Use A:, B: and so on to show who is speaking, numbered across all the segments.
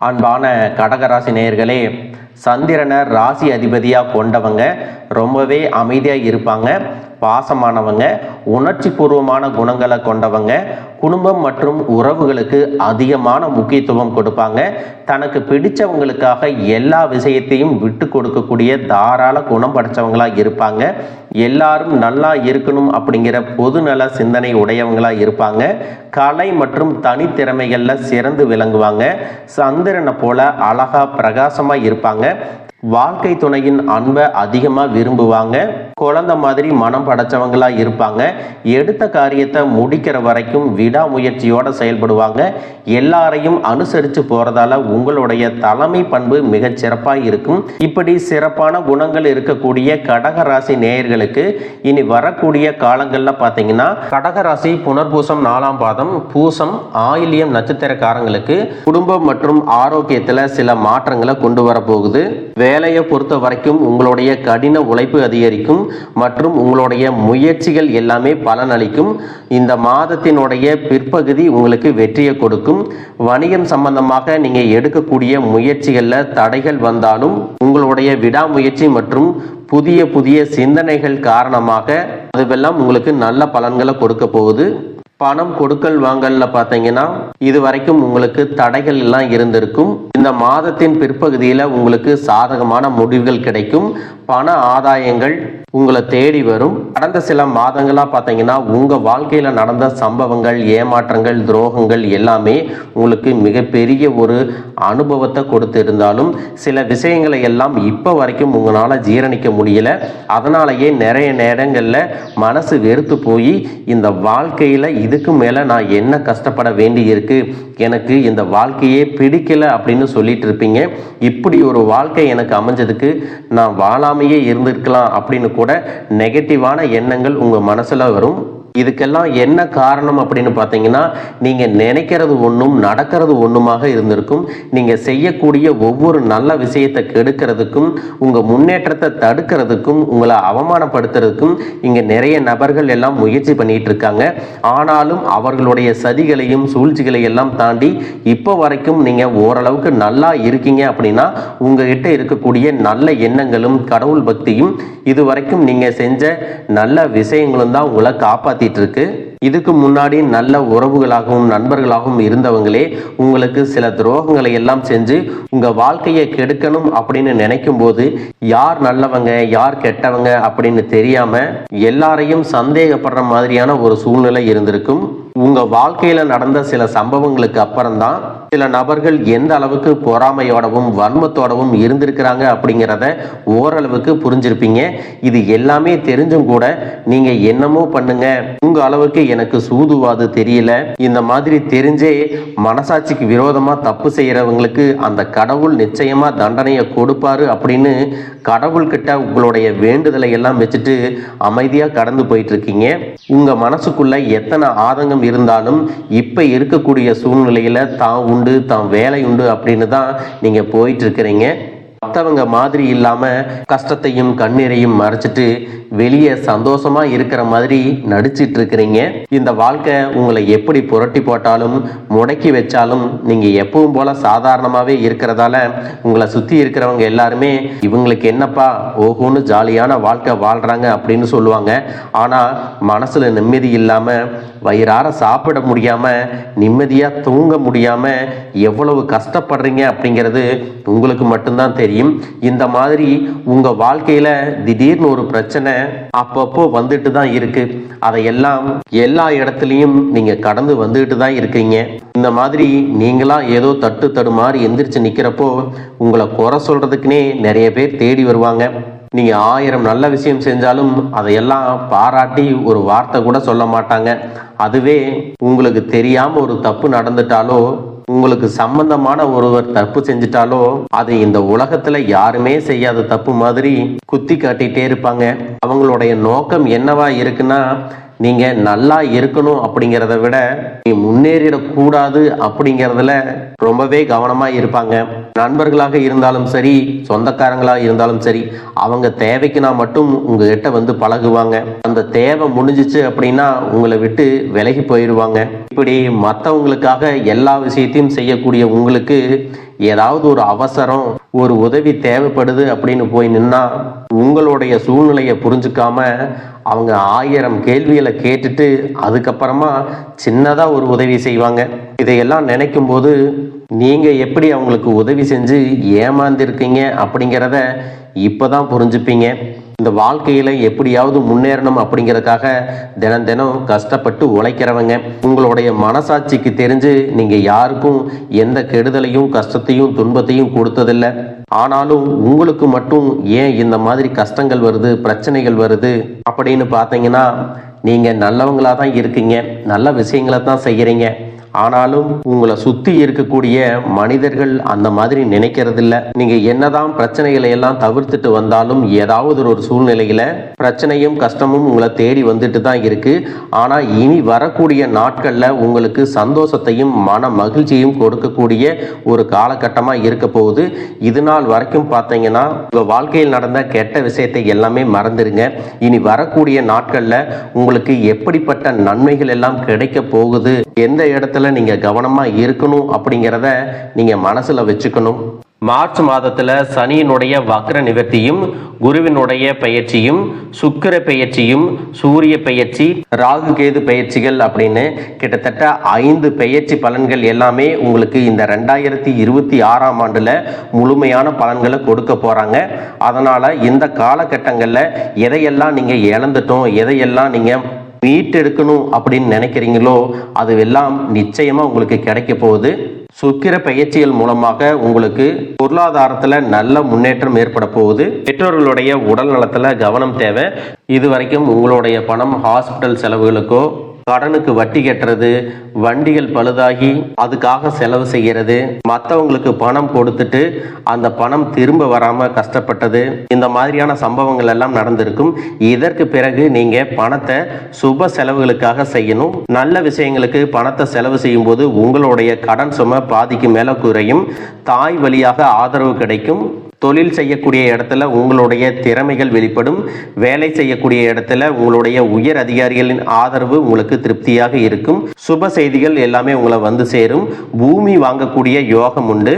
A: அன்பான கடகராசி நேயர்களே, சந்திரனை ராசி அதிபதியாக கொண்டவங்க ரொம்பவே அமைதியாக இருப்பாங்க. பாசமானவங்க, உணர்ச்சி பூர்வமான குணங்களை கொண்டவங்க, குடும்பம் மற்றும் உறவுகளுக்கு அதிகமான முக்கியத்துவம் கொடுப்பாங்க. தனக்கு பிடிச்சவங்களுக்காக எல்லா விஷயத்தையும் விட்டு கொடுக்கக்கூடிய தாராள குணம் படைச்சவங்களாக இருப்பாங்க. எல்லாரும் நல்லா இருக்கணும் அப்படிங்கிற பொதுநல சிந்தனை உடையவங்களாக இருப்பாங்க. கலை மற்றும் தனித்திறமைகளில் சிறந்து விளங்குவாங்க. சந்திரனை போல அழகா பிரகாசமாக இருப்பாங்க. வாழ்க்கை துணையின் அன்பை அதிகமாக விரும்புவாங்க. குழந்தை மாதிரி மனம் படைச்சவங்களா இருப்பாங்க. எடுத்த காரியத்தை முடிக்கிற வரைக்கும் விடாமுயற்சியோட செயல்படுவாங்க. எல்லாரையும் அனுசரித்து போறதால உங்களுடைய தலைமை பண்பு மிகச் சிறப்பாக இருக்கும். இப்படி சிறப்பான குணங்கள் இருக்கக்கூடிய கடகராசி நேயர்களுக்கு இனி வரக்கூடிய காலங்களில் பார்த்தீங்கன்னா, கடகராசி புனர்பூசம் 4ஆம் பாதம், பூசம், ஆயில்யம் நட்சத்திரக்காரங்களுக்கு குடும்பம் மற்றும் ஆரோக்கியத்தில் சில மாற்றங்களை கொண்டு வரப்போகுது. வேலையை பொறுத்த வரைக்கும் உங்களுடைய கடின உழைப்பு அதிகரிக்கும் மற்றும் உங்களுடைய முயற்சிகள் எல்லாமே பலனளிக்கும். இந்த மாதத்தினுடைய பிற்பகுதி உங்களுக்கு வெற்றியை கொடுக்கும். வணிகம் சம்பந்தமாக நீங்க எடுக்கக்கூடிய முயற்சிகளில் தடைகள் வந்தாலும் உங்களுடைய விடாமுயற்சி மற்றும் புதிய புதிய சிந்தனைகள் காரணமாக அதுவெல்லாம் உங்களுக்கு நல்ல பலன்களை கொடுக்க போகுது. பணம் கொடுக்கல் வாங்கல்ல பார்த்தீங்கன்னா இது வரைக்கும் உங்களுக்கு தடைகள் எல்லாம் இருந்திருக்கும். இந்த மாதத்தின் பிற்பகுதியில் உங்களுக்கு சாதகமான முடிவுகள் கிடைக்கும். பண ஆதாயங்கள் உங்களை தேடி வரும். கடந்த சில மாதங்களா பார்த்தீங்கன்னா உங்க வாழ்க்கையில நடந்த சம்பவங்கள், ஏமாற்றங்கள், துரோகங்கள் எல்லாமே உங்களுக்கு மிகப்பெரிய ஒரு அனுபவத்தை கொடுத்து இருந்தாலும் சில விஷயங்களை எல்லாம் இப்போ வரைக்கும் உங்களால் ஜீரணிக்க முடியல. அதனாலேயே நிறைய நேரங்களில் மனசு வெறுத்து போய் இந்த வாழ்க்கையில் இதுக்கு மேலே நான் என்ன கஷ்டப்பட வேண்டி இருக்கு, எனக்கு இந்த வாழ்க்கையே பிடிக்கல அப்படின்னு சொல்லிட்டு இருப்பீங்க. இப்படி ஒரு வாழ்க்கை எனக்கு அமைஞ்சதுக்கு நான் வாழாமையே இருந்திருக்கலாம் அப்படின்னு கூட நெகட்டிவான எண்ணங்கள் உங்க மனசுல வரும். இதுக்கெல்லாம் என்ன காரணம் அப்படின்னு பார்த்தீங்கன்னா, நீங்க நினைக்கிறது ஒன்றும் நடக்கிறது ஒன்றுமாக இருந்திருக்கும். நீங்க செய்யக்கூடிய ஒவ்வொரு நல்ல விஷயத்தை கெடுக்கிறதுக்கும், உங்க முன்னேற்றத்தை தடுக்கிறதுக்கும், உங்களை அவமானப்படுத்துறதுக்கும் இங்க நிறைய நபர்கள் எல்லாம் முயற்சி பண்ணிட்டு இருக்காங்க. ஆனாலும் அவர்களுடைய சதிகளையும் சூழ்ச்சிகளை எல்லாம் தாண்டி இப்போ வரைக்கும் நீங்க ஓரளவுக்கு நல்லா இருக்கீங்க. அப்படின்னா உங்ககிட்ட இருக்கக்கூடிய நல்ல எண்ணங்களும் கடவுள் பக்தியும் இது வரைக்கும் நீங்க செஞ்ச நல்ல விஷயங்களும் தான் உங்களை காப்பாத்தி இருக்கு. இதுக்கு முன்னாடி நல்ல உறவுகளாகவும் நண்பர்களாகவும் இருந்தவங்களே உங்களுக்கு சில துரோகங்களை எல்லாம் செஞ்சு உங்க வாழ்க்கையை கெடுக்கணும் அப்படின்னு நினைக்கும் போது யார் நல்லவங்க யார் கெட்டவங்க அப்படின்னு தெரியாம எல்லாரையும் சந்தேகப்படுற மாதிரியான ஒரு சூழ்நிலை இருந்திருக்கும். உங்க வாழ்க்கையில நடந்த சில சம்பவங்களுக்கு அப்புறம்தான் சில நபர்கள் எந்த அளவுக்கு பொறாமையோடவும் வன்மத்தோடவும் இருந்திருக்கிறாங்க அப்படிங்கிறத ஓரளவுக்கு புரிஞ்சிருப்பீங்க. இது எல்லாமே தெரிஞ்சும் கூட நீங்க என்னமோ பண்ணுங்க, உங்க அளவுக்கு எனக்கு சூதுவாது தெரியல, இந்த மாதிரி தெரிஞ்சே மனசாட்சிக்கு விரோதமா தப்பு செய்யறவங்களுக்கு அந்த கடவுள் நிச்சயமா தண்டனையை கொடுப்பாரு அப்படின்னு கடவுள்கிட்ட உங்களுடைய வேண்டுதலை எல்லாம் வச்சுட்டு அமைதியா கடந்து போயிட்டு இருக்கீங்க. உங்க மனசுக்குள்ள எத்தனை ஆதங்கம் இருந்தாலும் இப்ப இருக்கக்கூடிய சூழ்நிலையில தான் உண்டு தான் வேலை உண்டு அப்படின்னு தான் நீங்க போயிட்டு இருக்கிறீங்க. மற்றவங்க மாதிரி இல்லாம கஷ்டத்தையும் கண்ணீரையும் மறைச்சிட்டு வெளியே சந்தோஷமா இருக்கிற மாதிரி நடிச்சிட்டு இருக்கிறீங்க. இந்த வாழ்க்கை உங்களை எப்படி புரட்டி போட்டாலும் முடக்கி வச்சாலும் நீங்க எப்பவும் போல சாதாரணமாவே இருக்கிறதால உங்களை சுத்தி இருக்கிறவங்க எல்லாருமே இவங்களுக்கு என்னப்பா ஓஹோன்னு ஜாலியான வாழ்க்கை வாழ்றாங்க அப்படின்னு சொல்லுவாங்க. ஆனா மனசுல நிம்மதி இல்லாம வயிறார சாப்பிட முடியாம நிம்மதியா தூங்க முடியாம எவ்வளவு கஷ்டப்படுறீங்க அப்படிங்கிறது உங்களுக்கு மட்டும்தான் தெரியும். இந்த மாதிரி உங்க வாழ்க்கையில திடீர்னு ஒரு பிரச்சனை அப்பப்போ வந்துட்டு தான் இருக்கு. அதையெல்லாம் எல்லா இடத்துலையும் நீங்க கடந்து வந்துட்டு தான் இருக்கீங்க. இந்த மாதிரி நீங்களா ஏதோ தடுமாறி எந்திரிச்சு நிக்கிறப்போ உங்களை குறை சொல்றதுக்குன்னே நிறைய பேர் தேடி வருவாங்க. நீங்க 1000 நல்ல விஷயம் செஞ்சாலும் அதையெல்லாம் பாராட்டி ஒரு வார்த்தை கூட சொல்ல மாட்டாங்க. அதுவே உங்களுக்கு தெரியாம ஒரு தப்பு நடந்துட்டாலோ உங்களுக்கு சம்பந்தமான ஒருவர் தப்பு செஞ்சிட்டாலோ அது இந்த உலகத்துல யாருமே செய்யாத தப்பு மாதிரி குத்தி காட்டிட்டே இருப்பாங்க. அவங்களுடைய நோக்கம் என்னவா இருக்குன்னா, நீங்க நல்லா இருக்கணும் அப்படிங்கிறத விட நீ முன்னேறிடக்கூடாது அப்படிங்கிறதுல ரொம்பவே கவனமா இருப்பாங்க. நண்பர்களாக இருந்தாலும் சரி, சொந்தக்காரங்களாக இருந்தாலும் சரி, அவங்க தேவைக்குனா மட்டும் உங்ககிட்ட வந்து பழகுவாங்க. அந்த தேவை முடிஞ்சிச்சு அப்படின்னா உங்களை விட்டு விலகி போயிடுவாங்க. இப்படி மற்றவங்களுக்காக எல்லா விஷயத்தையும் செய்யக்கூடிய உங்களுக்கு ஏதாவது ஒரு அவசரம், ஒரு உதவி தேவைப்படுது அப்படின்னு போய் நின்னா உங்களுடைய சூழ்நிலையை புரிஞ்சுக்காம அவங்க 1000 கேள்விகளை கேட்டுட்டு அதுக்கப்புறமா சின்னதா ஒரு உதவி செய்வாங்க. இதையெல்லாம் நினைக்கும் போது நீங்க எப்படி அவங்களுக்கு உதவி செஞ்சு ஏமாந்திருக்கீங்க அப்படிங்கிறத இப்பதான் புரிஞ்சுப்பீங்க. இந்த வாழ்க்கையில எப்படியாவது முன்னேறணும் அப்படிங்கிறதுக்காக தினம் தினம் கஷ்டப்பட்டு உழைக்கிறவங்க. உங்களுடைய மனசாட்சிக்கு தெரிஞ்சு நீங்க யாருக்கும் எந்த கெடுதலையும் கஷ்டத்தையும் துன்பத்தையும் கொடுத்ததில்லை. ஆனாலும் உங்களுக்கு மட்டும் ஏன் இந்த மாதிரி கஷ்டங்கள் வருது, பிரச்சனைகள் வருது அப்படின்னு பார்த்தீங்கன்னா நீங்க நல்லவங்களா தான் இருக்கீங்க, நல்ல விஷயங்களை தான் செய்யறீங்க. ஆனாலும் உங்களை சுத்தி இருக்கக்கூடிய மனிதர்கள் அந்த மாதிரி நினைக்கிறது இல்ல. நீங்க என்னதான் பிரச்சனைகளை எல்லாம் தவிர்த்துட்டு வந்தாலும் ஏதாவது ஒரு சூழ்நிலையில பிரச்சனையும் கஷ்டமும் உங்களை தேடி வந்துட்டு தான் இருக்கு. ஆனா இனி வரக்கூடிய நாட்கள்ல உங்களுக்கு சந்தோஷத்தையும் மன மகிழ்ச்சியும் கொடுக்கக்கூடிய ஒரு காலகட்டமா இருக்க போகுது. இது நாள் வரைக்கும் பார்த்தீங்கன்னா உங்க வாழ்க்கையில் நடந்த கெட்ட விஷயத்தை எல்லாமே மறந்துருங்க. இனி வரக்கூடிய நாட்கள்ல உங்களுக்கு எப்படிப்பட்ட நன்மைகள் எல்லாம் கிடைக்க போகுது, எந்த இடத்துல நீங்க கவனமா இருக்கணும் அப்படிங்கிறத நீங்க மனசுல வச்சுக்கணும். மார்ச் மாதத்துல சனியினுடைய வக்ர நிவர்த்தியும், குருவினுடைய பெயர்ச்சியும், சுக்கிர பெயர்ச்சியும், சூரிய பெயர்ச்சி, ராகு கேது பெயர்ச்சிகள் அப்படின்னு கிட்டத்தட்ட 5 பெயர்ச்சி பலன்கள் எல்லாமே உங்களுக்கு இந்த 2026ஆம் ஆண்டுல முழுமையான பலன்களை கொடுக்க போறாங்க. அதனால இந்த காலகட்டங்கள்ல எதையெல்லாம் நீங்க இழந்துட்டோம், எதையெல்லாம் நீங்க மீட்டெடுக்கணும் அப்படின்னு நினைக்கிறீங்களோ அது எல்லாம் நிச்சயமா உங்களுக்கு கிடைக்க போகுது. சுக்கிர பயிற்சிகள் மூலமாக உங்களுக்கு பொருளாதாரத்துல நல்ல முன்னேற்றம் ஏற்பட போகுது. பெற்றோர்களுடைய உடல் நலத்துல கவனம் தேவை. இதுவரைக்கும் உங்களுடைய பணம் ஹாஸ்பிட்டல் செலவுகளுக்கோ, கடனுக்கு வட்டி கட்டுறது, வண்டிகள் பழுதாகி அதுக்காக செலவு செய்கிறது, மற்றவங்களுக்கு பணம் கொடுத்துட்டு அந்த பணம் திரும்ப வராம கஷ்டப்பட்டது, இந்த மாதிரியான சம்பவங்கள் எல்லாம் நடந்திருக்கும். இதற்கு பிறகு நீங்க பணத்தை சுப செலவுகளுக்காக செய்யணும். நல்ல விஷயங்களுக்கு பணத்தை செலவு செய்யும் போது உங்களுடைய கடன் சுமை பாதிக்கு மேல குறையும். தாய் வழியாக ஆதரவு கிடைக்கும். தொழில் செய்யக்கூடிய இடத்துல உங்களுடைய திறமைகள் வெளிப்படும். வேலை செய்யக்கூடிய இடத்துல உங்களுடைய உயர் அதிகாரிகளின் ஆதரவு உங்களுக்கு திருப்தியாக இருக்கும். சுப செய்திகள் எல்லாமே உங்களை வந்து சேரும். பூமி வாங்கக்கூடிய யோகம் உண்டு.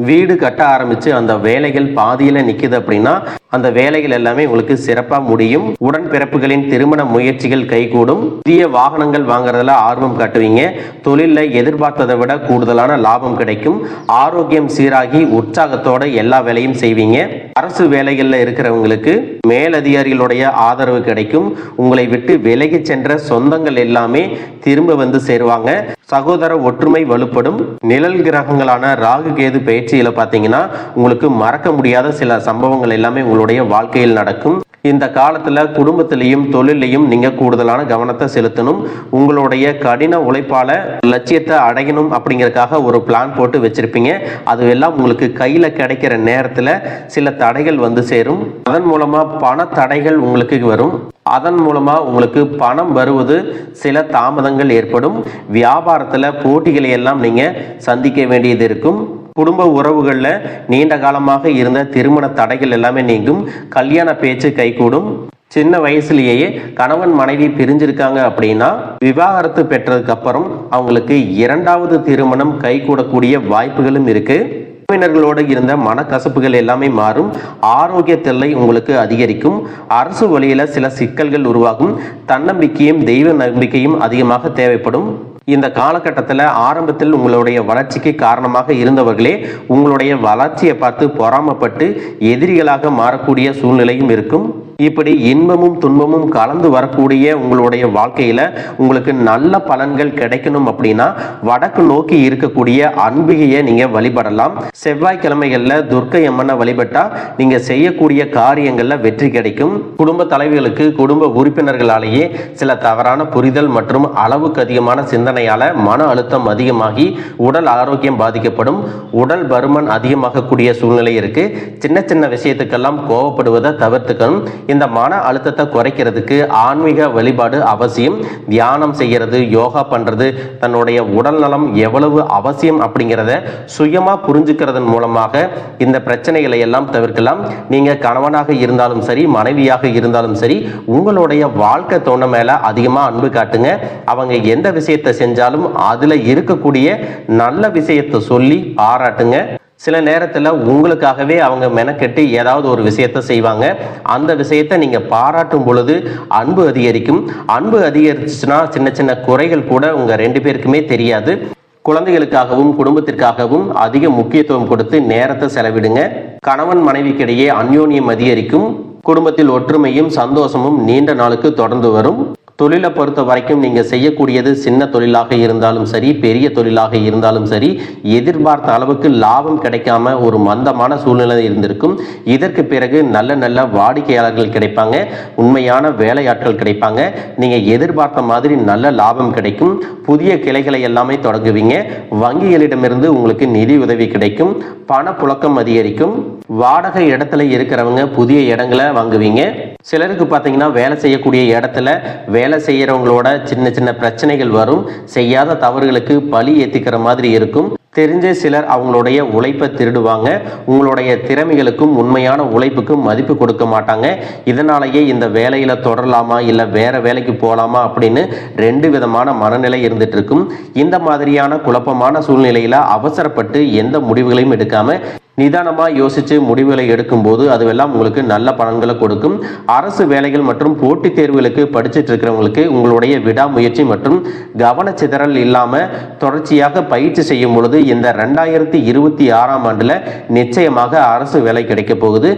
A: வீடு கட்ட ஆரம்பிச்சு அந்த வேலைகள் பாதியில நிக்குது அப்படின்னா அந்த வேலைகள் எல்லாமே உங்களுக்கு சிறப்பா முடியும். உடன்பிறப்புகளின் திருமண முயற்சிகள் கைகூடும். புதிய வாகனங்கள் வாங்குறதுல ஆர்வம் காட்டுவீங்க. தொழில எதிர்பார்த்ததை விட கூடுதலான லாபம் கிடைக்கும். ஆரோக்கியம் சீராகி உற்சாகத்தோட எல்லா வேலையும் செய்வீங்க. அரசு வேலைகள்ல இருக்கிறவங்களுக்கு மேலதிகாரிகளுடைய ஆதரவு கிடைக்கும். உங்களை விட்டு விலகி சென்ற சொந்தங்கள் எல்லாமே திரும்ப வந்து சேருவாங்க. சகோதர ஒற்றுமை வலுப்படும். நிழல் கிரகங்களான ராகு கேது பயிற்சியில பார்த்தீங்கன்னா உங்களுக்கு மறக்க முடியாத சில சம்பவங்கள் எல்லாமே உங்களுடைய வாழ்க்கையில் நடக்கும். இந்த காலத்துல குடும்பத்திலையும் தொழிலையும் நீங்க கூடுதலான கவனத்தை செலுத்தணும். உங்களுடைய கடின உழைப்பால லட்சியத்தை அடையணும் அப்படிங்கறதுக்காக ஒரு பிளான் போட்டு வச்சிருப்பீங்க. அதுவெல்லாம் உங்களுக்கு கையில கிடைக்கிற நேரத்துல சில தடைகள் வந்து சேரும். அதன் மூலமா பண தடைகள் உங்களுக்கு வரும். அதன் மூலமா உங்களுக்கு பணம் வருவது சில தாமதங்கள் ஏற்படும். வியாபாரத்துல போட்டிகளை எல்லாம் நீங்க சந்திக்க வேண்டியது இருக்கும். குடும்ப உறவுகள்ல நீண்ட காலமாக இருந்த திருமண தடைகள் எல்லாமே நீங்கும். கல்யாண பேச்சு கைகூடும். சின்ன வயசுலேயே கணவன் மனைவி பிரிஞ்சிருக்காங்க அப்படின்னா விவாகரத்து பெற்றதுக்கு அப்புறம் அவங்களுக்கு 2வது திருமணம் கைகூடக்கூடிய வாய்ப்புகளும் இருக்கு. உறவினர்களோடு இருந்த மனக்கசப்புகள் எல்லாமே மாறும். ஆரோக்கிய தொல்லை உங்களுக்கு அதிகரிக்கும். அரசு வழியில சில சிக்கல்கள் உருவாகும். தன்னம்பிக்கையும் தெய்வ நம்பிக்கையும் அதிகமாக தேவைப்படும். இந்த காலகட்டத்தில் ஆரம்பத்தில் உங்களுடைய வளர்ச்சிக்கு காரணமாக இருந்தவர்களே உங்களுடைய வளர்ச்சியை பார்த்து பொறாமப்பட்டு எதிரிகளாக மாறக்கூடிய சூழ்நிலையும் இருக்கும். இப்படி இன்பமும் துன்பமும் கலந்து வரக்கூடிய உங்களுடைய வாழ்க்கையில உங்களுக்கு நல்ல பலன்கள் கிடைக்கணும் அப்படின்னா வடக்கு நோக்கி இருக்கக்கூடிய அம்பிகையை நீங்க வழிபடலாம். செவ்வாய்க்கிழமைகள்ல துர்க்கை அம்மனை வழிபட்டா நீங்க செய்யக்கூடிய காரியங்கள்ல வெற்றி கிடைக்கும். குடும்ப தலைவர்களுக்கு குடும்ப உறுப்பினர்களாலேயே சில தவறான புரிதல் மற்றும் அளவுக்கு அதிகமான சிந்தனையால மன அழுத்தம் அதிகமாகி உடல் ஆரோக்கியம் பாதிக்கப்படும். உடல் பருமன் அதிகமாகக்கூடிய சூழ்நிலை இருக்கு. சின்ன சின்ன விஷயத்துக்கெல்லாம் கோவப்படுவதை தவிர்த்துக்கணும். இந்த மன அழுத்தத்தை குறைக்கிறதுக்கு ஆன்மீக வழிபாடு அவசியம். தியானம் செய்யறது, யோகா பண்றது, தன்னுடைய உடல் நலம் எவ்வளவு அவசியம் அப்படிங்கிறத சுயமா புரிஞ்சுக்கிறதன் மூலமாக இந்த பிரச்சனைகளை எல்லாம் தவிர்க்கலாம். நீங்க கணவனாக இருந்தாலும் சரி, மனைவியாக இருந்தாலும் சரி, உங்களுடைய வாழ்க்கை துணை மேல அதிகமா அன்பு காட்டுங்க. அவங்க எந்த விஷயத்தை செஞ்சாலும் அதுல இருக்கக்கூடிய நல்ல விஷயத்தை சொல்லி பாராட்டுங்க. சில நேரத்தில் உங்களுக்காகவே அவங்க மெனக்கெட்டு ஏதாவது ஒரு விஷயத்தை செய்வாங்க. அந்த விஷயத்தை நீங்கள் பாராட்டும் பொழுது அன்பு அதிகரிக்கும். அன்பு அதிகரிச்சுன்னா சின்ன சின்ன குறைகள் கூட உங்கள் 2 பேருக்குமே தெரியாது. குழந்தைகளுக்காகவும் குடும்பத்திற்காகவும் அதிக முக்கியத்துவம் கொடுத்து நேரத்தை செலவிடுங்க. கணவன் மனைவிக்கிடையே அந்யோன்யம் அதிகரிக்கும். குடும்பத்தில் ஒற்றுமையும் சந்தோஷமும் நீண்ட நாளுக்கு தொடர்ந்து வரும். தொழிலை பொறுத்த வரைக்கும் நீங்கள் செய்யக்கூடியது சின்ன தொழிலாக இருந்தாலும் சரி, பெரிய தொழிலாக இருந்தாலும் சரி, எதிர்பார்த்த அளவுக்கு லாபம் கிடைக்காம ஒரு மந்தமான சூழ்நிலை இருந்திருக்கும். இதற்கு பிறகு நல்ல நல்ல வாடிக்கையாளர்கள் கிடைப்பாங்க, உண்மையான வேலையாட்கள் கிடைப்பாங்க. நீங்கள் எதிர்பார்த்த மாதிரி நல்ல லாபம் கிடைக்கும். புதிய கிளைகளை எல்லாமே தொடங்குவீங்க. வங்கிகளிடமிருந்து உங்களுக்கு நிதி உதவி கிடைக்கும். பணப்புழக்கம் அதிகரிக்கும். வாடகை இடத்துல இருக்கிறவங்க புதிய இடங்களை வாங்குவீங்க. சிலருக்கு பார்த்தீங்கன்னா வேலை செய்யக்கூடிய இடத்துல வேலை செய்யறவங்களோட சின்ன சின்ன பிரச்சனைகள் வரும். செய்யாத தவறுகளுக்கு பழி ஏத்திக்கிற மாதிரி இருக்கும். தெரிஞ்ச சிலர் அவங்களுடைய உழைப்பை திருடுவாங்க. உங்களுடைய திறமைகளுக்கும் உண்மையான உழைப்புக்கும் மதிப்பு கொடுக்க மாட்டாங்க. இதனாலேயே இந்த வேலையில தொடரலாமா இல்லை வேற வேலைக்கு போகலாமா அப்படின்னு 2 விதமான மனநிலை இருந்துட்டு இருக்கும். இந்த மாதிரியான குழப்பமான சூழ்நிலையில அவசரப்பட்டு எந்த முடிவுகளையும் எடுக்காம நிதானமா யோசிச்சு முடிவுகளை எடுக்கும் போது அதுவெல்லாம் உங்களுக்கு நல்ல பலன்களை கொடுக்கும். அரசு வேலைகள் மற்றும் போட்டித் தேர்வுகளுக்கு படிச்சுட்டு இருக்கிறவங்களுக்கு உங்களுடைய விடாமுயற்சி மற்றும் கவனச்சிதறல் இல்லாம தொடர்ச்சியாக பயிற்சி செய்யும் பொழுது இந்த 2026ஆம் ஆண்டுல நிச்சயமாக அரசு வேலை கிடைக்க போகுது.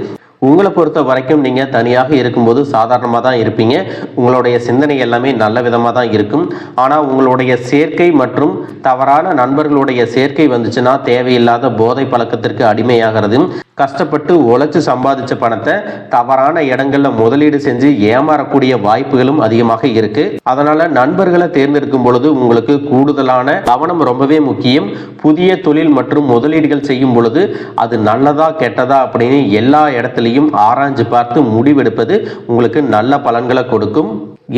A: உங்களை பொறுத்த வரைக்கும் நீங்கள் தனியாக இருக்கும்போது சாதாரணமாக தான் இருப்பீங்க. உங்களுடைய சிந்தனை எல்லாமே நல்ல விதமாக தான் இருக்கும். ஆனால் உங்களுடைய சேர்க்கை மற்றும் தவறான நண்பர்களுடைய சேர்க்கை வந்துச்சுன்னா தேவையில்லாத போதை பழக்கத்திற்கு அடிமையாகிறது. கஷ்டப்பட்டு உழைச்சு சம்பாதிச்ச பணத்தை தவறான இடங்கள்ல முதலீடு செஞ்சு ஏமாறக்கூடிய வாய்ப்புகளும் அதிகமாக இருக்கு. அதனால நண்பர்களை தேர்ந்தெடுக்கும் பொழுது உங்களுக்கு கூடுதலான கவனம் ரொம்பவே முக்கியம். புதிய தொழில் மற்றும் முதலீடுகள் செய்யும் பொழுது அது நல்லதா கெட்டதா அப்படின்னு எல்லா இடத்துலையும் ஆராய்ஞ்சு பார்த்து முடிவெடுப்பது உங்களுக்கு நல்ல பலன்களை கொடுக்கும்.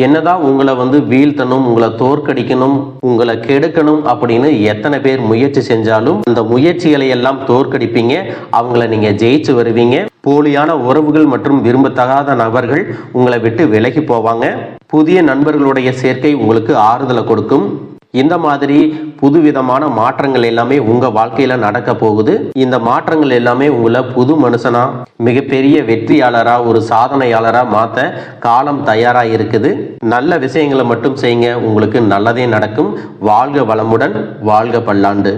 A: என்னதான் உங்களை வீழ்த்தணும், உங்களை தோற்கடிக்கணும், உங்களை கெடுக்கணும் அப்படின்னு எத்தனை பேர் முயற்சி செஞ்சாலும் அந்த முயற்சிகளை எல்லாம் தோற்கடிப்பீங்க. அவங்கள நீங்க ஜெயிச்சு வருவீங்க. போலியான உறவுகள் மற்றும் விரும்பத்தகாத நபர்கள் உங்களை விட்டு விலகி போவாங்க. புதிய நண்பர்களுடைய சேர்க்கை உங்களுக்கு ஆறுதலை கொடுக்கும். இந்த மாதிரி புதுவிதமான மாற்றங்கள் எல்லாமே உங்க வாழ்க்கையில நடக்க போகுது. இந்த மாற்றங்கள் எல்லாமே உங்களை புது மனுஷனா, மிகப்பெரிய வெற்றியாளரா, ஒரு சாதனையாளரா மாத்த காலம் தயாரா இருக்குது. நல்ல விஷயங்களை மட்டும் செய்யுங்க, உங்களுக்கு நல்லதே நடக்கும். வாழ்க வளமுடன், வாழ்க பல்லாண்டு.